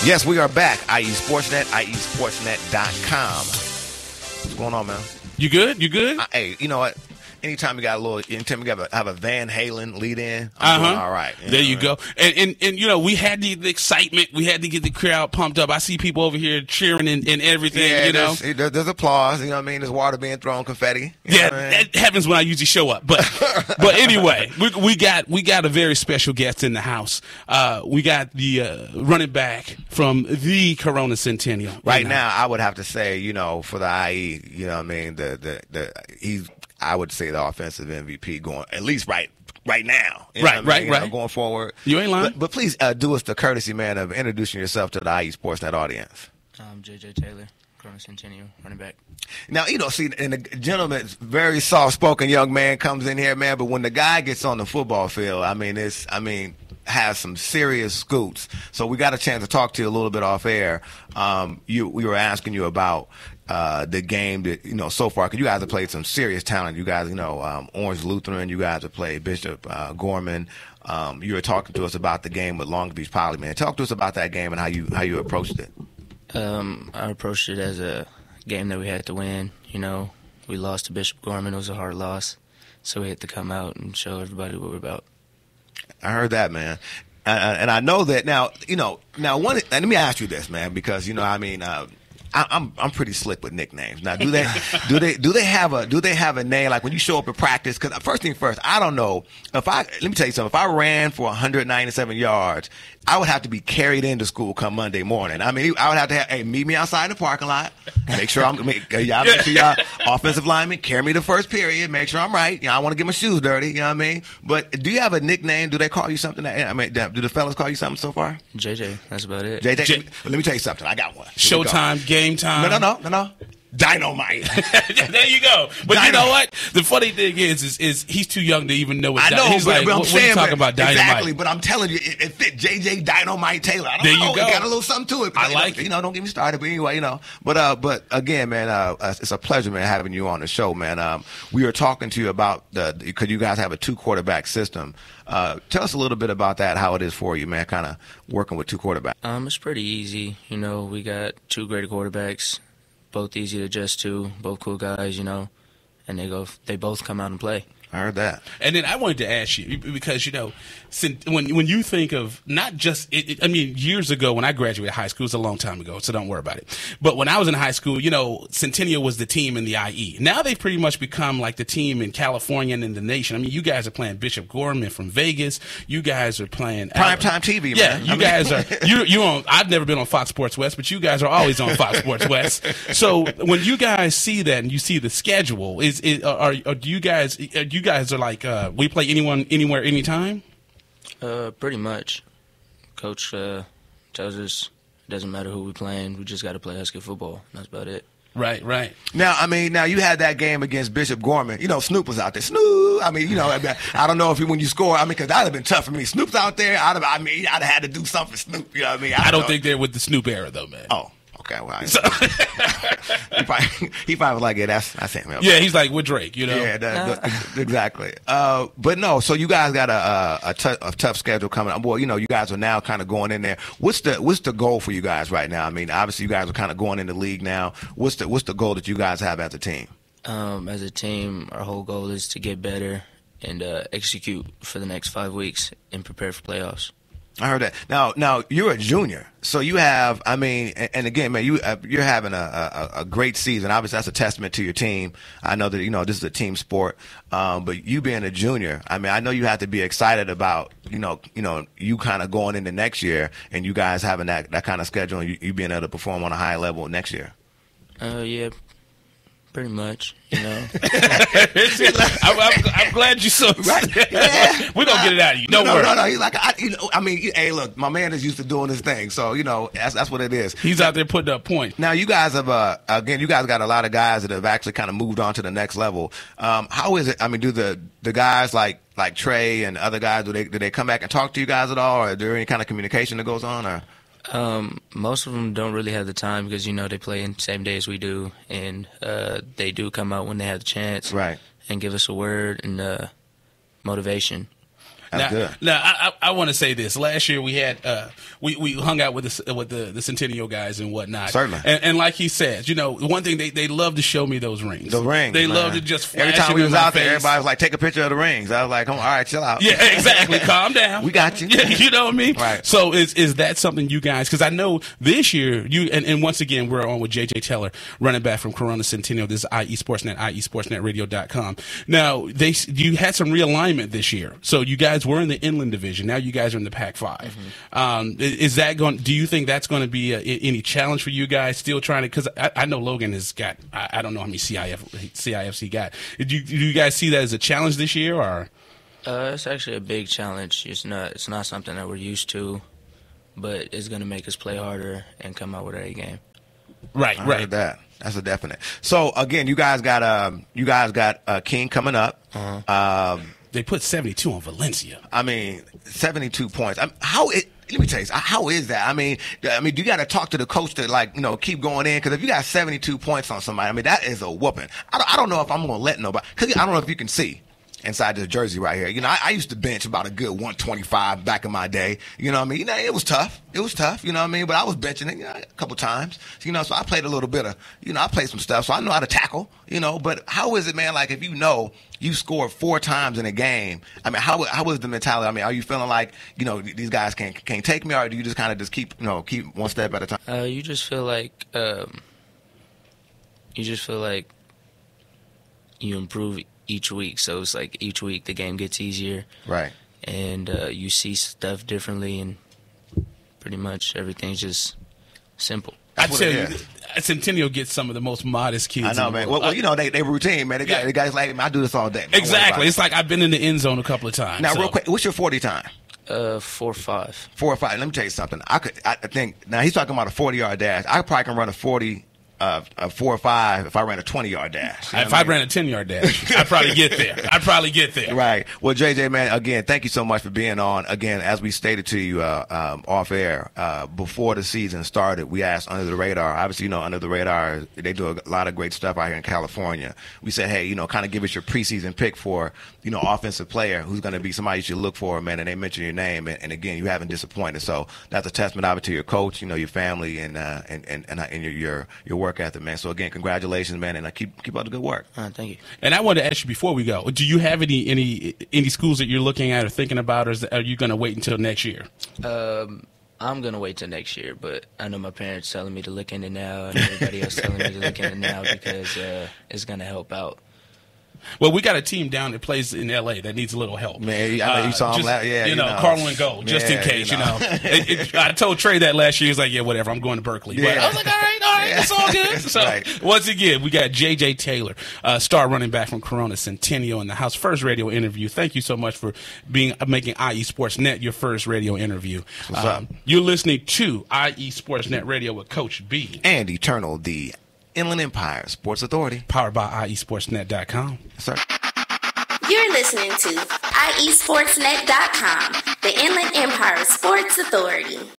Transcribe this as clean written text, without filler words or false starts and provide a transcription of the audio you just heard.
Yes, we are back. IE Sportsnet, IESportsnet.com. What's going on, man? You good? You good? Hey, you know what? Anytime you have a Van Halen lead in, I'm doing all right. There you go. And you know, we had the excitement. We had to get the crowd pumped up. I see people over here cheering and everything. Yeah, you know, there's applause. You know what I mean? There's water being thrown, confetti. That happens when I usually show up. But anyway, we got a very special guest in the house. We got the running back from the Corona Centennial. Right now, I would have to say, you know, for the IE, you know what I mean, he's, I would say, the offensive MVP going, at least right now. Right. Going forward. You ain't lying. But please do us the courtesy, man, of introducing yourself to the IE Sportsnet audience. I'm J.J. Taylor, Corona Centennial, running back. Now, you know, see, and the gentleman, very soft-spoken young man comes in here, man, but when the guy gets on the football field, has some serious scoots. So we got a chance to talk to you a little bit off air. We were asking you about the game that, you know, so far, because you guys have played some serious talent. You guys, you know, Orange Lutheran, you guys have played Bishop Gorman. You were talking to us about the game with Long Beach Poly, man. Talk to us about that game and how you approached it. I approached it as a game that we had to win. You know, we lost to Bishop Gorman. It was a hard loss. So we had to come out and show everybody what we're about. I heard that, man. And I know that now, you know, let me ask you this, man, because, you know, I mean, I'm pretty slick with nicknames. Now, do they have a name, like when you show up at practice? Because first thing first, I don't know let me tell you something. If I ran for 197 yards, I would have to be carried into school come Monday morning. I mean, I would have to have, hey, meet me outside the parking lot. Make sure y'all offensive linemen carry me the first period. Make sure I'm right. You know, I want to get my shoes dirty. You know what I mean? But do you have a nickname? Do they call you something? Do the fellas call you something so far? JJ, that's about it. JJ, let me tell you something. I got one. Showtime, game time. No. Dynamite. There you go. But you know what? The funny thing is he's too young to even know what. I know. He's but like, I'm what saying, are you talking about? Dynamite. Exactly. But I'm telling you, it fit JJ Dynamite Taylor. I don't know. You go. It got a little something to it. I like it. You know, don't get me started. But anyway, you know. But again, man, it's a pleasure, man, having you on the show, man. We were talking to you about because you guys have a 2-quarterback system. Tell us a little bit about that, how it is for you, man, kind of working with 2 quarterbacks. It's pretty easy. You know, we got 2 great quarterbacks. Both easy to adjust to, both cool guys, you know, and they both come out and play. I heard that. And then I wanted to ask you, because, you know, when you think of not just, years ago when I graduated high school, it was a long time ago, so don't worry about it. But when I was in high school, you know, Centennial was the team in the IE. Now they've pretty much become like the team in California and in the nation. I mean, you guys are playing Bishop Gorman from Vegas. You guys are playing primetime TV, man. Yeah, you guys are. You on. I've never been on Fox Sports West, but you guys are always on Fox Sports West. So when you guys see that and you see the schedule, do you guys are like, we play anyone, anywhere, anytime? Pretty much. Coach tells us it doesn't matter who we're playing. We just got to play Husky football. That's about it. Right. Now you had that game against Bishop Gorman. You know, Snoop was out there. Snoop. I mean, you know, I don't know if when you score, because that would have been tough for me. Snoop's out there. I'd have had to do something for Snoop. You know what I mean? I don't think they're with the Snoop era, though, man. Oh. Okay, well, he probably was like, yeah, that's him. Yeah, he's like with Drake, you know. Yeah, exactly. But no, so you guys got a tough schedule coming up. Well, you know, you guys are now kind of going in there. What's the goal for you guys right now? I mean, obviously you guys are kind of going in the league now. What's the goal that you guys have as a team? As a team, our whole goal is to get better and execute for the next 5 weeks and prepare for playoffs. I heard that. Now you're a junior, so you have. I mean, and again, man, you're having a great season. Obviously, that's a testament to your team. I know that this is a team sport, but you being a junior, I mean, I know you have to be excited about you kind of going into next year, and you guys having that kind of schedule, and you being able to perform on a high level next year. Yeah. Pretty much, you know. I'm glad you so. Right. Yeah. We're gonna get it out of you. Don't worry. No. He's like, hey, look, my man is used to doing his thing, so that's what it is. He's out there putting up points. Now you guys have you guys got a lot of guys that have actually kind of moved on to the next level. How is it? I mean, do the guys like Trey and other guys do they come back and talk to you guys at all, or is there any kind of communication that goes on, or? Most of them don't really have the time because, they play in the same day as we do, and they do come out when they have the chance, right, and give us a word and motivation. That's good. Now, I want to say this. Last year we had we hung out with the Centennial guys and whatnot. Certainly. And like he says, one thing they love to show me those rings. The rings. They man. love to just flash every time them we in was my out face. there, everybody was like, "Take a picture of the rings." I was like, "All right, chill out." Yeah, exactly. Calm down. We got you. Yeah, you know what I mean? Right. So is that something you guys? Because I know this year and once again we're on with JJ Taylor, running back from Corona Centennial. This is IE Sportsnet, IESportsNetRadio.com. Now you had some realignment this year, so you guys were in the Inland Division. Now you guys are in the Pac-5. Mm-hmm. Is that going? Do you think that's going to be any challenge for you guys? Still trying to? Because I know Logan has got. I don't know how many CIFs he got. Do you guys see that as a challenge this year, or? It's actually a big challenge. It's not something that we're used to, but it's going to make us play harder and come out with our A game. Right. I heard that. That's a definite. So again, you guys got King coming up. Uh-huh. They put 72 on Valencia. I mean, 72 points. Let me tell you, how is that? I mean, you got to talk to the coach to keep going in, because if you got 72 points on somebody, I mean, that is a whooping. I don't know if I'm going to let nobody, because I don't know if you can see inside this jersey right here. I used to bench about a good 125 back in my day. You know what I mean? It was tough. You know what I mean? But I was benching it a couple times. So I played a little bit of, I played some stuff, so I know how to tackle, But how is it, man, like if you scored 4 times in a game, I mean, how is the mentality? I mean, are you feeling like, these guys can't take me, or do you just kind of keep one step at a time? You just feel like you improve each week. So it's like each week the game gets easier. Right. And you see stuff differently, and pretty much everything's just simple. I tell you, Centennial gets some of the most modest kids. I know, man. Well, they routine, man. They guys like, I do this all day. Exactly. It's like I've been in the end zone a couple of times. Now, real quick, what's your 40 time? 4.5. 4.5. Let me tell you something. I think now he's talking about a 40-yard dash. I probably can run a 4.5 if I ran a 20-yard dash. If I ran a 10-yard dash, I'd probably get there. Right. Well, JJ, man, again, thank you so much for being on. Again, as we stated to you off air, before the season started, we asked Under the Radar. Obviously, Under the Radar, they do a lot of great stuff out here in California. We said, hey, kind of give us your preseason pick for, offensive player who's going to be somebody you should look for, man. And they mentioned your name, and again, you haven't disappointed. So that's a testament, obviously, to your coach, your family, and your work ethic, man. So again, congratulations, man, and keep up the good work. Thank you. And I wanted to ask you before we go, do you have any schools that you're looking at or thinking about, or are you going to wait until next year? I'm going to wait till next year, but I know my parents telling me to look into now, and everybody else telling me to look into now, because it's going to help out. Well, we got a team down that plays in L.A. that needs a little help. Man, I know you saw him last, Carl and Gold, just in case, I told Trey that last year. He was like, yeah, whatever, I'm going to Berkeley. Yeah. But I was like, all right, it's all good. So, right. Once again, we got J.J. Taylor, star running back from Corona Centennial, in the house. First radio interview. Thank you so much for making IE Sportsnet your first radio interview. What's up? You're listening to IE Sportsnet Radio with Coach B. And Eternal, the Inland Empire Sports Authority. Powered by IESportsnet.com. Yes, sir. You're listening to IESportsnet.com, the Inland Empire Sports Authority.